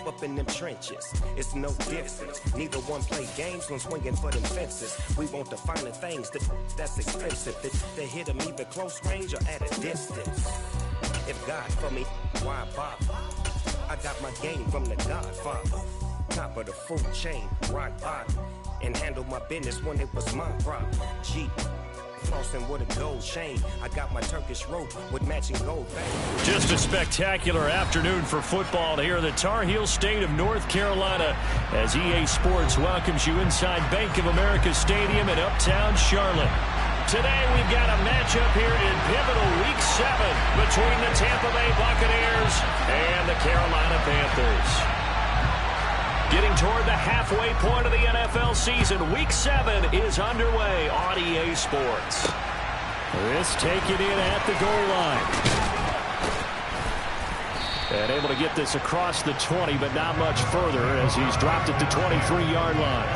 step up in them trenches. It's no difference. Neither one play games when swinging for them fences. We want the finer things that's expensive. To hit them either close range or at a distance. If God for me, why bother? I got my game from the Godfather. Top of the food chain, rock bottom. And handle my business when it was my problem. G. Flossing with a gold chain. I got my Turkish rope with matching gold veins. Just a spectacular afternoon for football here in the Tar Heel state of North Carolina as EA Sports welcomes you inside Bank of America Stadium in Uptown Charlotte. Today we've got a matchup here in pivotal Week 7 between the Tampa Bay Buccaneers and the Carolina Panthers. Getting toward the halfway point of the NFL season, Week 7 is underway on EA Sports. This taken in at the goal line. And able to get this across the 20, but not much further as he's dropped at the 23-yard line.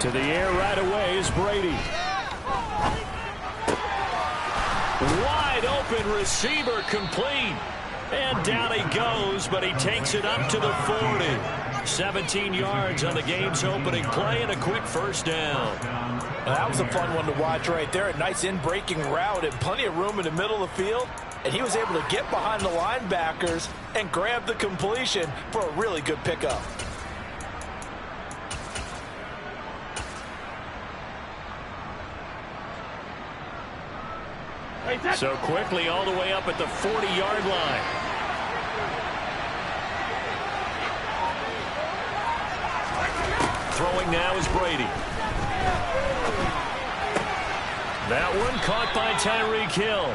To the air right away is Brady. Wide open receiver complete. And down he goes, but he takes it up to the 40. 17 yards on the game's opening play and a quick first down. That was a fun one to watch right there. A nice in-breaking route and plenty of room in the middle of the field. And he was able to get behind the linebackers and grab the completion for a really good pickup. So quickly all the way up at the 40-yard line. Throwing now is Brady. That one caught by Tyreek Hill.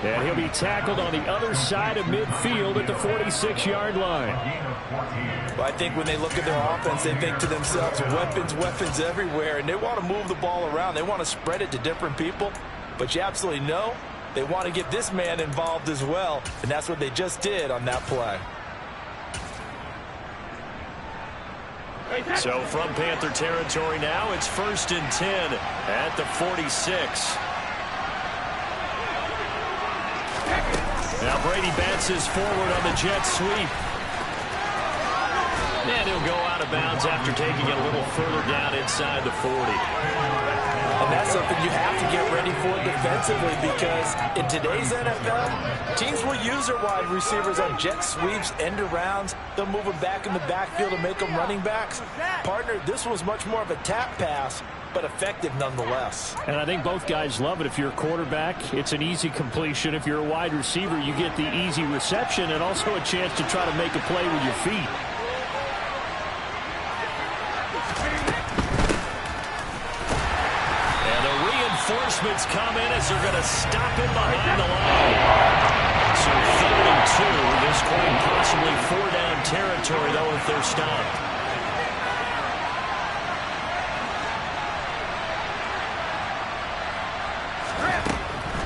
And he'll be tackled on the other side of midfield at the 46-yard line. Well, I think when they look at their offense, they think to themselves, weapons everywhere, and they want to move the ball around. They want to spread it to different people. But you absolutely know they want to get this man involved as well, and that's what they just did on that play. So from Panther territory now, it's 1st and 10 at the 46. Now Brady bounces forward on the jet sweep. And he'll go out of bounds after taking it a little further down inside the 40. And that's something you have to get ready for defensively, because in today's NFL, teams will use their wide receivers on jet sweeps, end arounds. They'll move them back in the backfield and make them running backs. Partner, this was much more of a tap pass, but effective nonetheless. And I think both guys love it. If you're a quarterback, it's an easy completion. If you're a wide receiver, you get the easy reception and also a chance to try to make a play with your feet. Reinforcements come in as they're going to stop him behind the line. So 3rd and 2. This quite possibly 4-down territory, though, if they're stopped.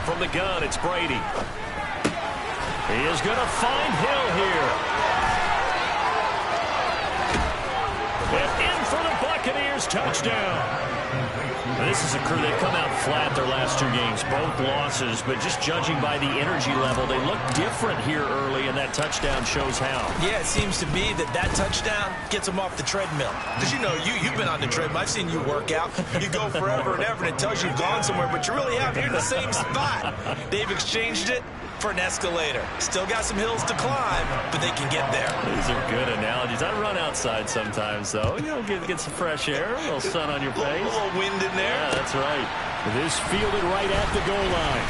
From the gun, it's Brady. He is going to find Hill here. And in for the Buccaneers, touchdown. This is a crew that come out flat their last 2 games, both losses, but just judging by the energy level, they look different here early, and that touchdown shows how. Yeah, it seems to me that touchdown gets them off the treadmill. Because, you know, you've been on the treadmill. I've seen you work out. You go forever and ever, and it tells you you've gone somewhere, but you really haven't. You're in the same spot. They've exchanged it for an escalator. Still got some hills to climb, but they can get there. These are good analogies. I run outside sometimes, though. You know, get some fresh air, a little sun on your face. A little wind in there. Yeah, that's right. This fielded right at the goal line.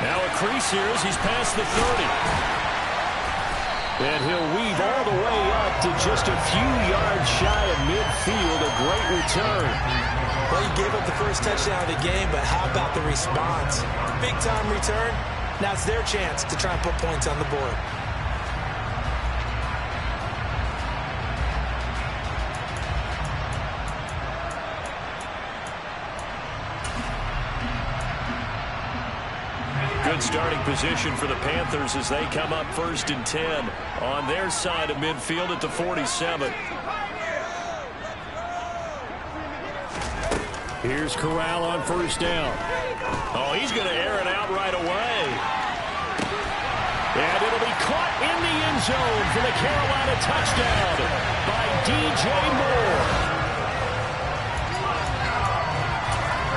Now a crease here as he's past the 30. And he'll weave all the way up to just a few yards shy of midfield. A great return. Well, he gave up the first touchdown of the game, but how about the response? Big-time return. Now it's their chance to try and put points on the board. Good starting position for the Panthers as they come up 1st and 10 on their side of midfield at the 47. Here's Corral on 1st down. Oh, he's going to air it out right away. And it'll be caught in the end zone for the Carolina touchdown by DJ Moore.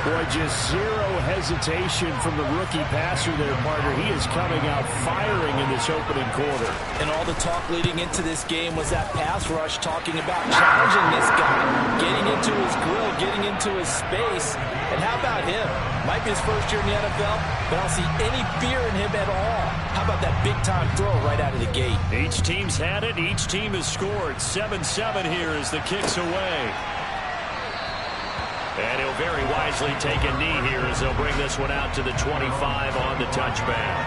Boy, just zero hesitation from the rookie passer there, partner. He is coming out firing in this opening quarter. And all the talk leading into this game was that pass rush, talking about challenging this guy, getting into his grill, getting into his space. And how about him? Might be his first year in the NFL, but I don't see any fear in him at all. How about that big-time throw right out of the gate? Each team's had it. Each team has scored. 7-7 here as the kick's away. And he'll very wisely take a knee here as they'll bring this one out to the 25 on the touchback.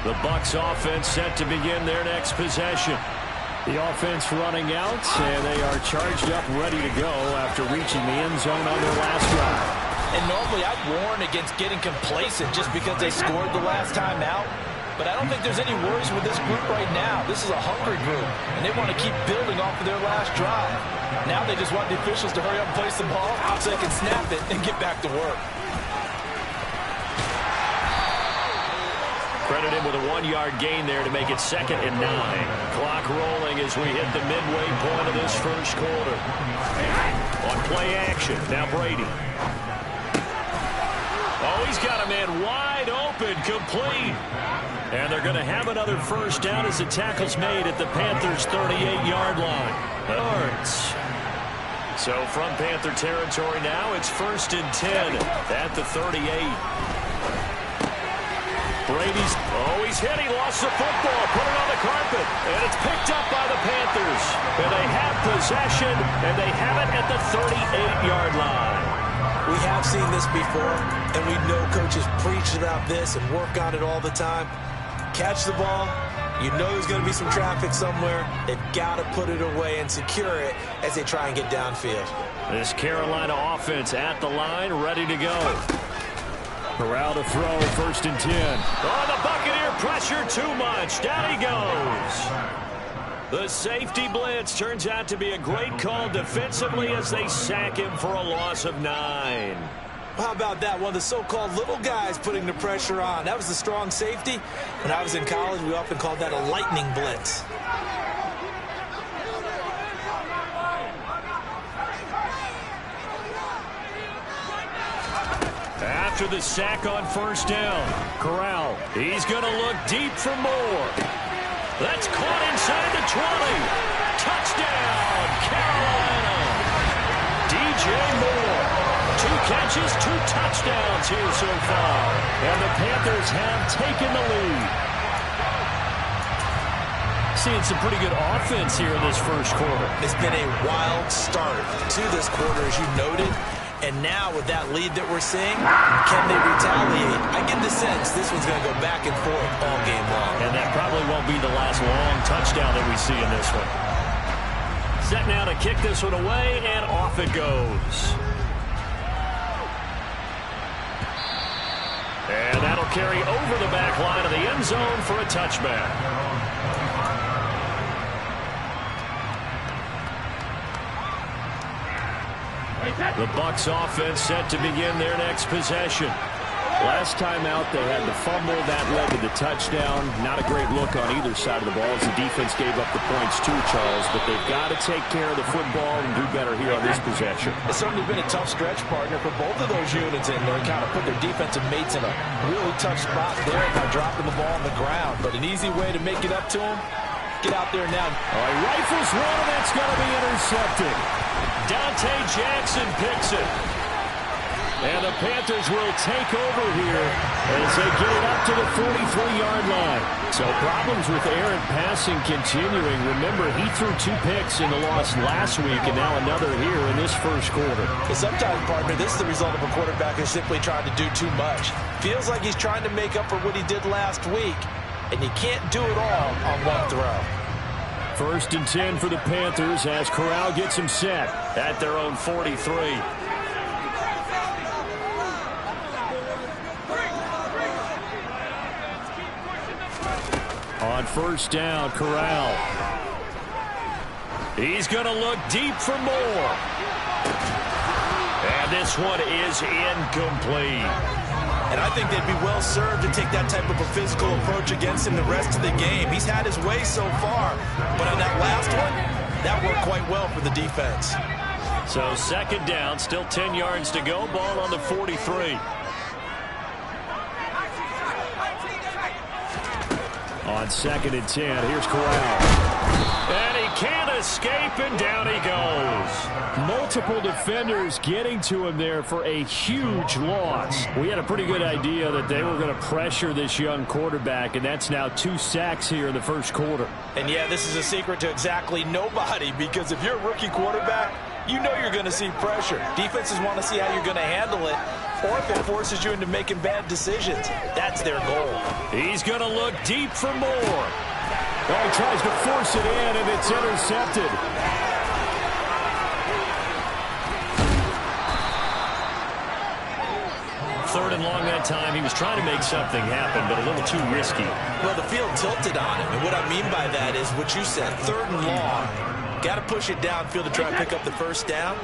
The Bucs offense set to begin their next possession. The offense running out, and they are charged up, ready to go after reaching the end zone on their last drive. And normally I'd warn against getting complacent just because they scored the last time out. But I don't think there's any worries with this group right now. This is a hungry group, and they want to keep building off of their last drive. Now they just want the officials to hurry up and place the ball so they can snap it and get back to work. Credit him with a 1-yard gain there to make it 2nd and 9. Clock rolling as we hit the midway point of this first quarter. On play action, now Brady. Oh, he's got a man wide open, complete. And they're going to have another first down as the tackle's made at the Panthers' 38-yard line. Yards. So from Panther territory now, it's 1st and 10 at the 38. Brady's, he's hit. He lost the football, put it on the carpet, and it's picked up by the Panthers. And they have possession, and they have it at the 38-yard line. We have seen this before, and we know coaches preach about this and work on it all the time. Catch the ball. You know there's going to be some traffic somewhere. They've got to put it away and secure it as they try and get downfield. This Carolina offense at the line, ready to go. Corral to throw, 1st and 10. Oh, the Buccaneer pressure too much. Down he goes. The safety blitz turns out to be a great call defensively as they sack him for a loss of 9. How about that? One of the so-called little guys putting the pressure on. That was the strong safety. When I was in college, we often called that a lightning blitz. After the sack on 1st down, Corral, he's going to look deep for more. That's caught inside the 20. Touchdown, Carolina. DJ Moore. 2 catches, 2 touchdowns here so far. And the Panthers have taken the lead. Seeing some pretty good offense here in this first quarter. It's been a wild start to this quarter, as you noted. And now with that lead that we're seeing, can they retaliate? I get the sense this one's going to go back and forth all game long. And that probably won't be the last long touchdown that we see in this one. Set now to kick this one away, and off it goes. And that'll carry over the back line of the end zone for a touchback. The Bucs offense set to begin their next possession. Last time out, they had the fumble. That led to the touchdown. Not a great look on either side of the ball as the defense gave up the points too, Charles. But they've got to take care of the football and do better here on this possession. It's certainly been a tough stretch, partner, for both of those units in there. Kind of put their defensive mates in a really tough spot there by dropping the ball on the ground. But an easy way to make it up to them, get out there now. He rifles one, and that's going to be intercepted. Dante Jackson picks it. And the Panthers will take over here as they get it up to the 43-yard line. So problems with Aaron passing continuing. Remember, he threw 2 picks in the loss last week and now another here in this first quarter. Sometimes, partner, this is the result of a quarterback who's simply trying to do too much. Feels like he's trying to make up for what he did last week, and you can't do it all on one throw. First and 10 for the Panthers as Corral gets him set at their own 43. On first down, Corral. He's going to look deep for more. And this one is incomplete. And I think they'd be well served to take that type of a physical approach against him the rest of the game. He's had his way so far, but on that last one, that worked quite well for the defense. So second down, still 10 yards to go, ball on the 43. On second and 10, here's Corral. And he can't escape, and down he goes. Multiple defenders getting to him there for a huge loss. We had a pretty good idea that they were going to pressure this young quarterback, and that's now 2 sacks here in the first quarter. And yeah, this is a secret to exactly nobody, because if you're a rookie quarterback, you know you're going to see pressure. Defenses want to see how you're going to handle it, or if it forces you into making bad decisions. That's their goal. He's going to look deep for more. Oh, he tries to force it in, and it's intercepted. Third and long that time. He was trying to make something happen, but a little too risky. Well, the field tilted on him, and what I mean by that is what you said, third and long. Got to push it downfield to try and pick up the first down.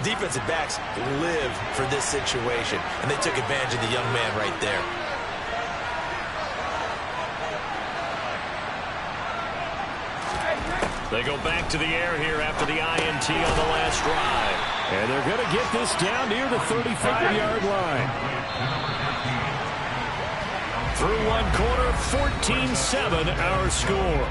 Defensive backs live for this situation, and they took advantage of the young man right there. They go back to the air here after the INT on the last drive. And they're going to get this down near the 35-yard line. Through one quarter, 14-7 our score.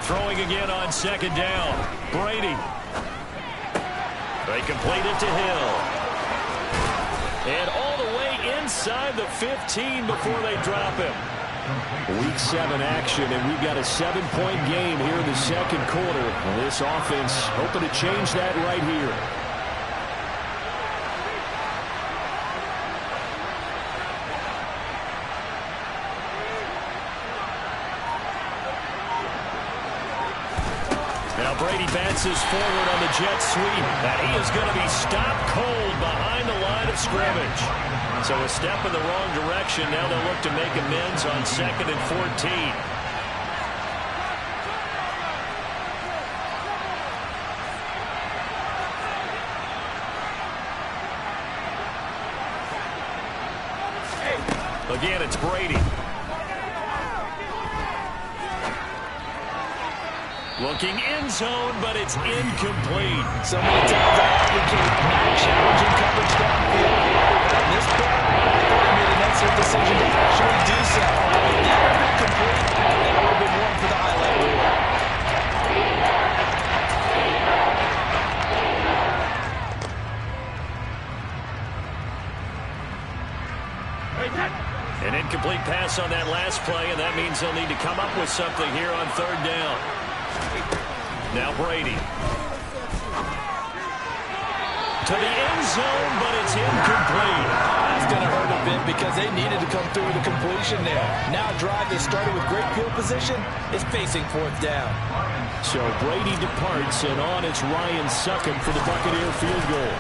Throwing again on second down. Brady. They complete it to Hill. And all the way inside the 15 before they drop him. Week 7 action, and we've got a 7-point game here in the second quarter. This offense hoping to change that right here. Brady bounces forward on the jet sweep, and he is going to be stopped cold behind the line of scrimmage. So a step in the wrong direction. Now they'll look to make amends on second and 14. Again, it's Brady. Looking in zone, but it's incomplete. So many times I advocate not challenging coverage downfield. On this play, I thought he made an excellent decision to actually do so. If that would have been complete, that would have been one for the highlight reel. An incomplete pass on that last play, and that means they'll need to come up with something here on third down. Now Brady. To the end zone, but it's incomplete. That's going to hurt a bit because they needed to come through with a completion there. Now a drive that started with great field position is facing fourth down. So Brady departs, and on it's Ryan Succop for the Buccaneer field goal.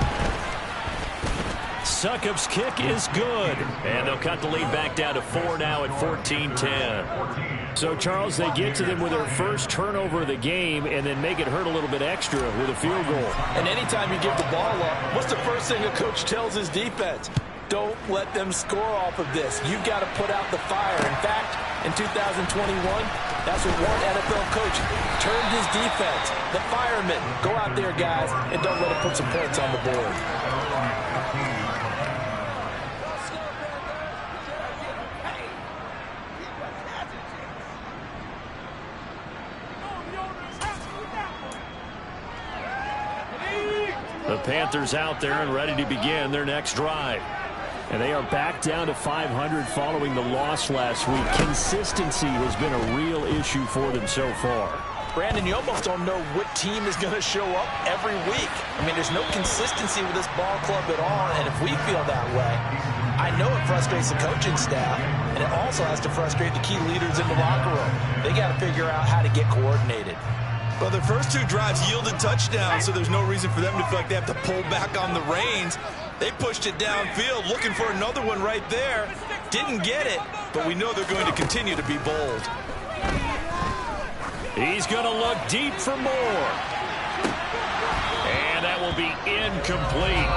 Succop's kick is good, and they'll cut the lead back down to 4 now at 14-10. So, Charles, they get to them with their first turnover of the game and then make it hurt a little bit extra with a field goal. And anytime you give the ball up, what's the first thing a coach tells his defense? Don't let them score off of this. You've got to put out the fire. In fact, in 2021, that's what one NFL coach turned his defense. The firemen. Go out there, guys, and don't let it put some points on the board. The Panthers out there and ready to begin their next drive. And they are back down to 500 following the loss last week. Consistency has been a real issue for them so far. Brandon, you almost don't know what team is going to show up every week. I mean, there's no consistency with this ball club at all, and if we feel that way, I know it frustrates the coaching staff, and it also has to frustrate the key leaders in the locker room. They got to figure out how to get coordinated. Well, their first two drives yielded touchdowns, so there's no reason for them to feel like they have to pull back on the reins. They pushed it downfield, looking for another one right there. Didn't get it, but we know they're going to continue to be bold. He's going to look deep for more. And that will be incomplete.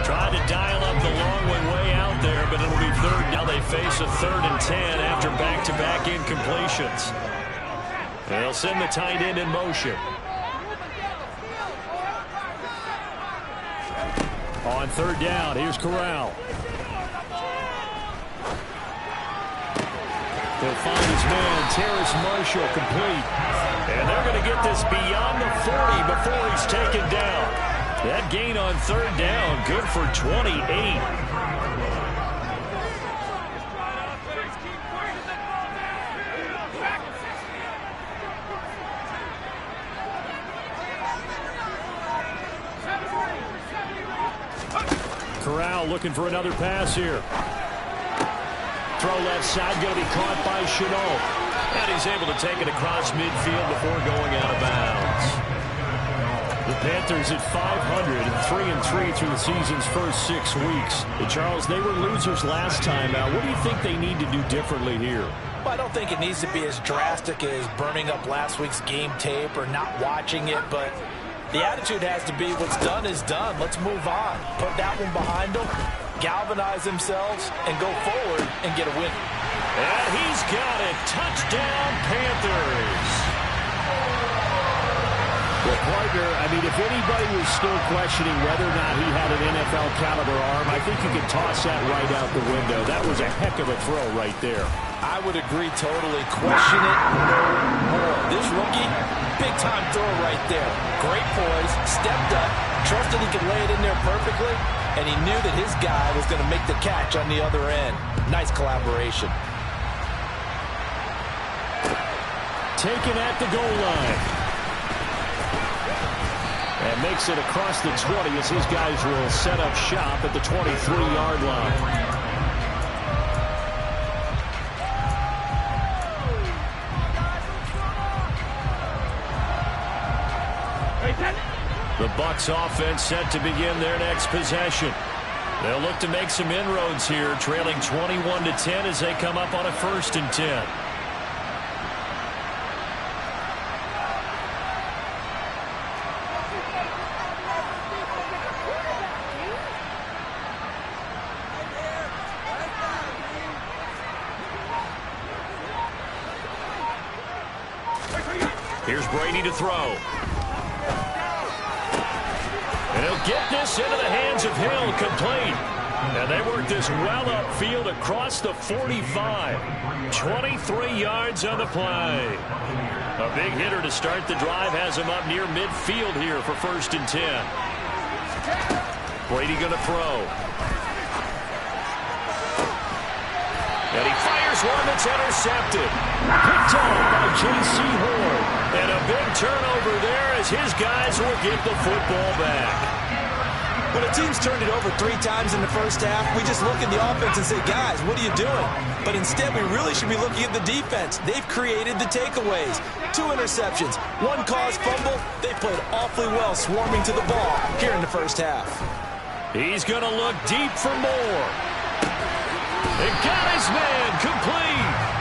Trying to dial up the long one way out there, but it'll be third. Now they face a 3rd and 10 after back-to-back incompletions. They'll send the tight end in motion. On 3rd down, here's Corral. He'll find his man, Terrace Marshall, complete. And they're going to get this beyond the 40 before he's taken down. That gain on 3rd down, good for 28. Corral looking for another pass here. Throw left side, going to be caught by Shenault. And he's able to take it across midfield before going out of bounds. The Panthers at 500 and 3-3 through the season's first 6 weeks. And Charles, they were losers last time out. What do you think they need to do differently here? Well, I don't think it needs to be as drastic as burning up last week's game tape or not watching it, but the attitude has to be what's done is done. Let's move on. Put that one behind them, galvanize themselves, and go forward and get a win. And he's got it. Touchdown, Panthers. Well, partner, I mean, if anybody was still questioning whether or not he had an NFL caliber arm, I think you can toss that right out the window. That was a heck of a throw right there. I would agree totally. Question it no more. This rookie, big-time throw right there. Great poise, stepped up, trusted he could lay it in there perfectly, and he knew that his guy was going to make the catch on the other end. Nice collaboration. Taken at the goal line. And makes it across the 20 as his guys will set up shop at the 23-yard line. The Bucs offense set to begin their next possession. They'll look to make some inroads here, trailing 21-10 as they come up on a 1st and 10. Here's Brady to throw. And he'll get this into the hands of Hill, complete. And they work this well upfield across the 45. 23 yards on the play. A big hitter to start the drive has him up near midfield here for 1st and 10. Brady going to throw. And he fires one that's intercepted. Picked off by J.C. Horn. And a big turnover there as his guys will get the football back. When a team's turned it over 3 times in the first half, we just look at the offense and say, guys, what are you doing? But instead, we really should be looking at the defense. They've created the takeaways. 2 interceptions, 1 caused fumble. They played awfully well swarming to the ball here in the first half. He's going to look deep for more. They got his man complete.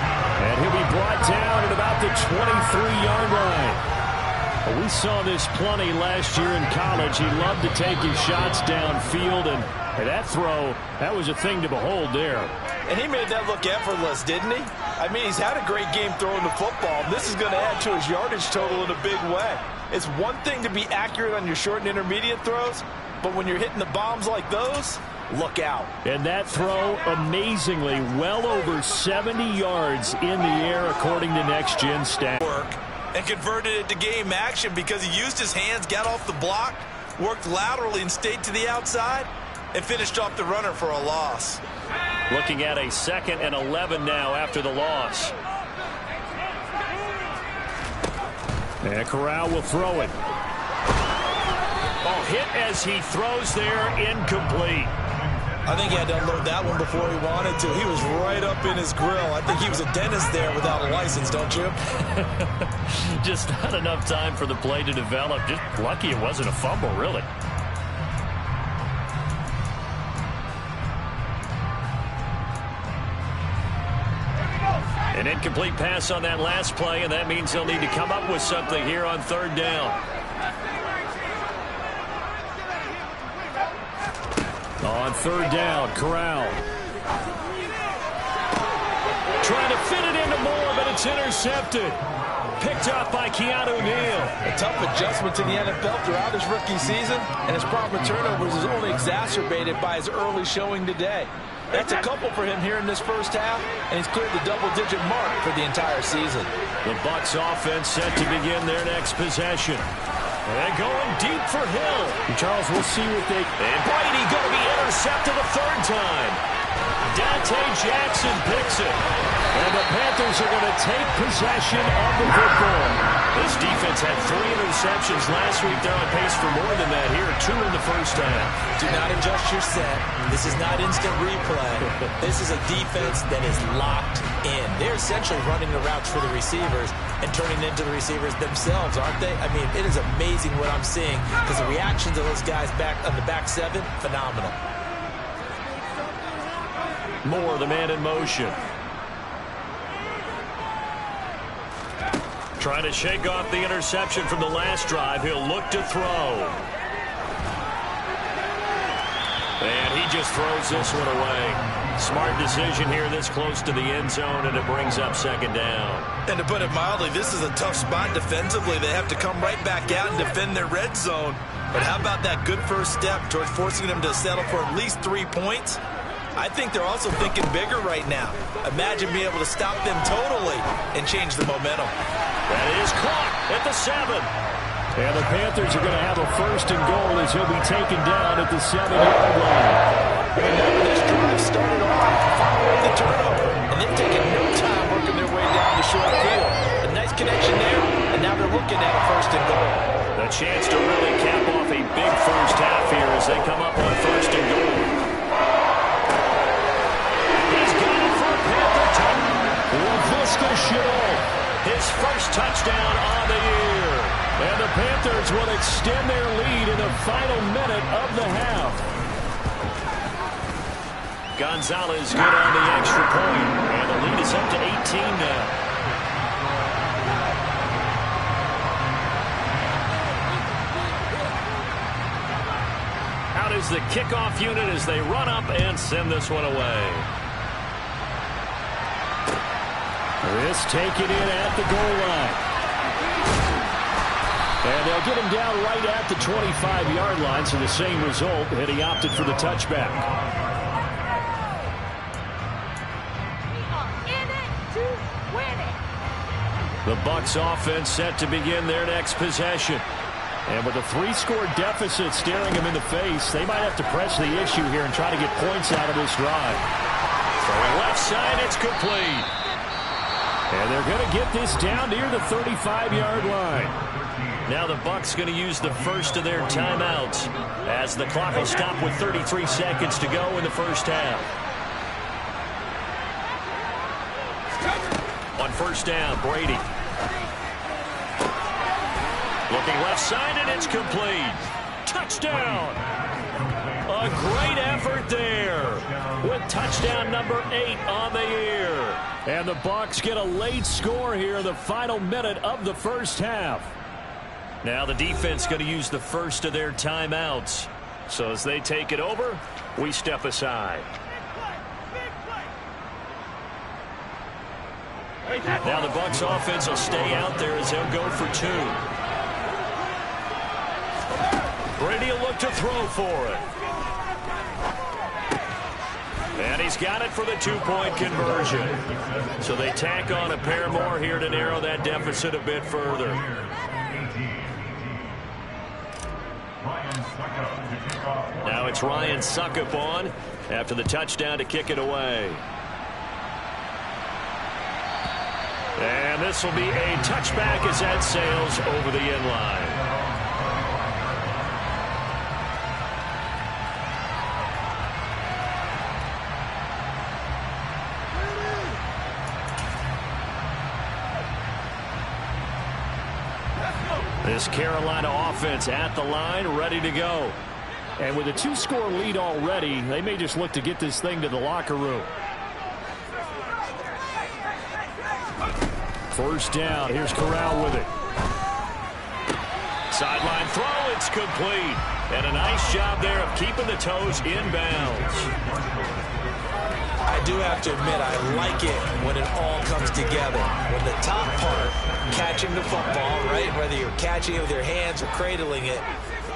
And he'll be brought down at about the 23-yard line. Well, we saw this plenty last year in college. He loved to take his shots downfield, and that throw, that was a thing to behold there. And he made that look effortless, didn't he? I mean, he's had a great game throwing the football. This is going to add to his yardage total in a big way. It's one thing to be accurate on your short and intermediate throws, but when you're hitting the bombs like those, look out. And that throw, amazingly, well over 70 yards in the air, according to Next Gen stats. And converted it to game action because he used his hands, got off the block, worked laterally and stayed to the outside, and finished off the runner for a loss. Looking at a 2nd and 11 now after the loss. And Corral will throw it. Oh, hit as he throws there, incomplete. I think he had to unload that one before he wanted to. He was right up in his grill. I think he was a dentist there without a license, don't you? Just not enough time for the play to develop. Just lucky it wasn't a fumble, really. An incomplete pass on that last play, and that means they'll need to come up with something here on 3rd down. On 3rd down, Corral. Trying to fit it into Moore, but it's intercepted. Picked up by Keanu Neal. A tough adjustment to the NFL throughout his rookie season, and his problem with turnovers is only exacerbated by his early showing today. That's a couple for him here in this first half, and he's cleared the double-digit mark for the entire season. The Bucs offense set to begin their next possession. And they're going deep for Hill. And Charles, we'll see what they... And Brady going to be intercepted a 3rd time. Dante Jackson picks it. And the Panthers are going to take possession of the football. This defense had 3 interceptions last week. They're on pace for more than that here. 2 in the first half. Do not adjust your set. This is not instant replay. This is a defense that is locked in. They're essentially running the routes for the receivers and turning into the receivers themselves, aren't they? I mean, it is amazing what I'm seeing because the reactions of those guys back on the back 7, phenomenal. Moore, the man in motion. Trying to shake off the interception from the last drive. He'll look to throw. And he just throws this one away. Smart decision here this close to the end zone, and it brings up 2nd down. And to put it mildly, this is a tough spot defensively. They have to come right back out and defend their red zone. But how about that good first step towards forcing them to settle for at least 3 points? I think they're also thinking bigger right now. Imagine being able to stop them totally and change the momentum. That is caught at the 7. And the Panthers are going to have a 1st and goal as he'll be taken down at the 7-yard line. Remember, this drive started off following the turnover, and they've taken no time working their way down the short field. A nice connection there, and now they're looking at a 1st and goal. A chance to really cap off a big first half here as they come up on 1st and goal. He's got it for a Panther touchdown. Laviska Shenault, his first touchdown on the year. And the Panthers will extend their lead in the final minute of the half. Gonzalez good on the extra point, and the lead is up to 18 now. Out is the kickoff unit as they run up and send this one away. This taken in at the goal line. And they'll get him down right at the 25-yard line, so the same result, and he opted for the touchback. The Bucs offense set to begin their next possession. And with a 3-score deficit staring them in the face, they might have to press the issue here and try to get points out of this drive. Throwing left side, it's complete. And they're going to get this down near the 35-yard line. Now the Bucs going to use the first of their timeouts as the clock will stop with 33 seconds to go in the first half. On 1st down, Brady. Looking left side, and it's complete. Touchdown! A great effort there with touchdown number 8 on the year. And the Bucs get a late score here in the final minute of the first half. Now the defense going to use the first of their timeouts. So as they take it over, we step aside. Now the Bucs offense will stay out there as they'll go for 2. Brady will look to throw for it. And he's got it for the 2-point conversion. So they tack on a pair more here to narrow that deficit a bit further. Now it's Ryan Succop on after the touchdown to kick it away. And this will be a touchback as that sails over the end line. This Carolina offense at the line, ready to go. And with a 2-score lead already, they may just look to get this thing to the locker room. First down. Here's Corral with it. Sideline throw. It's complete. And a nice job there of keeping the toes inbounds. I do have to admit, I like it when it all comes together. When the top part, catching the football, right, whether you're catching it with your hands or cradling it,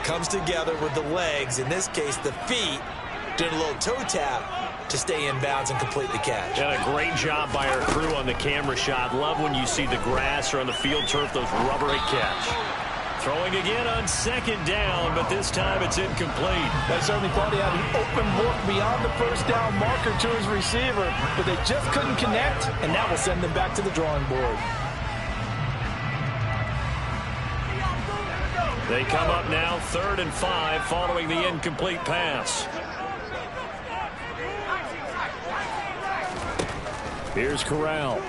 comes together with the legs, in this case the feet, doing a little toe tap to stay in bounds and complete the catch. And a great job by our crew on the camera shot. Love when you see the grass or on the field turf, those rubbery catch. Throwing again on second down, but this time it's incomplete. I certainly thought he had an open look beyond the first down marker to his receiver, but they just couldn't connect, and that will send them back to the drawing board. They come up now 3rd and 5 following the incomplete pass. Here's Corral.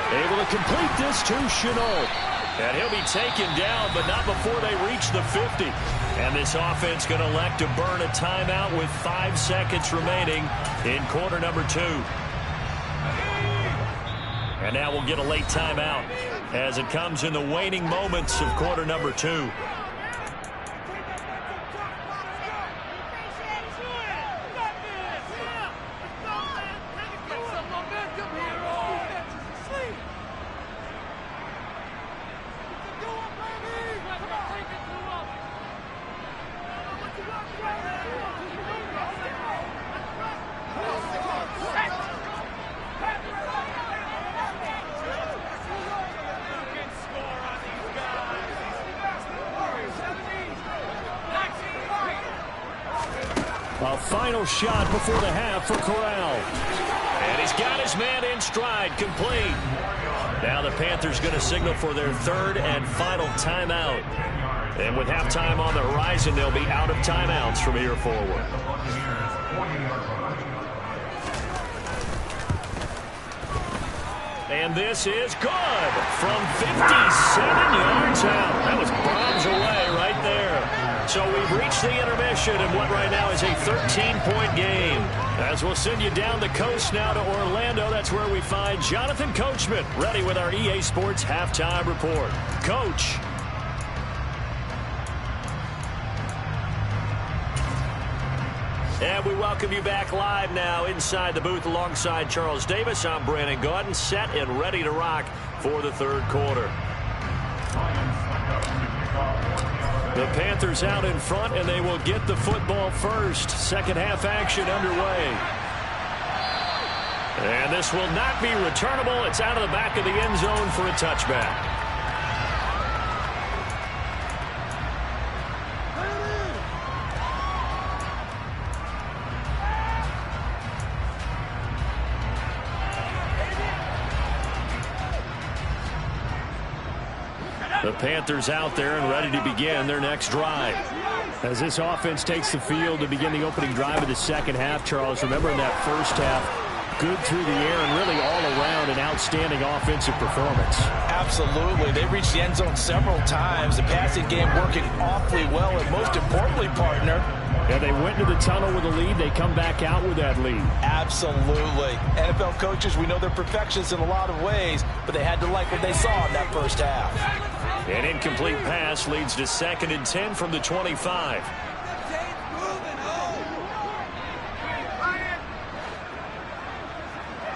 Able to complete this to Shenault. And he'll be taken down, but not before they reach the 50. And this offense going to elect to burn a timeout with 5 seconds remaining in quarter number 2. And now we'll get a late timeout as it comes in the waning moments of quarter number 2. A final shot before the half for Corral. And he's got his man in stride, complete. Now the Panthers going to signal for their 3rd and final timeout. And with halftime on the horizon, they'll be out of timeouts from here forward. And this is good from 57 yards out. That was bombs away right there. So we've reached the intermission in what right now is a 13-point game. As we'll send you down the coast now to Orlando, that's where we find Jonathan Coachman ready with our EA Sports Halftime Report. Coach. And we welcome you back live now inside the booth alongside Charles Davis. I'm Brandon Gaudin, set and ready to rock for the 3rd quarter. The Panthers out in front, and they will get the football first. Second half action underway. And this will not be returnable. It's out of the back of the end zone for a touchback. The Panthers out there and ready to begin their next drive. As this offense takes the field to begin the opening drive of the second half, Charles, remember in that first half, good through the air and really all around an outstanding offensive performance. Absolutely. They reached the end zone several times. The passing game working awfully well, and most importantly, partner, Yeah, they went to the tunnel with a lead. They come back out with that lead. Absolutely. NFL coaches, we know they're perfectionists in a lot of ways, but they had to like what they saw in that first half. An incomplete pass leads to 2nd and 10 from the 25.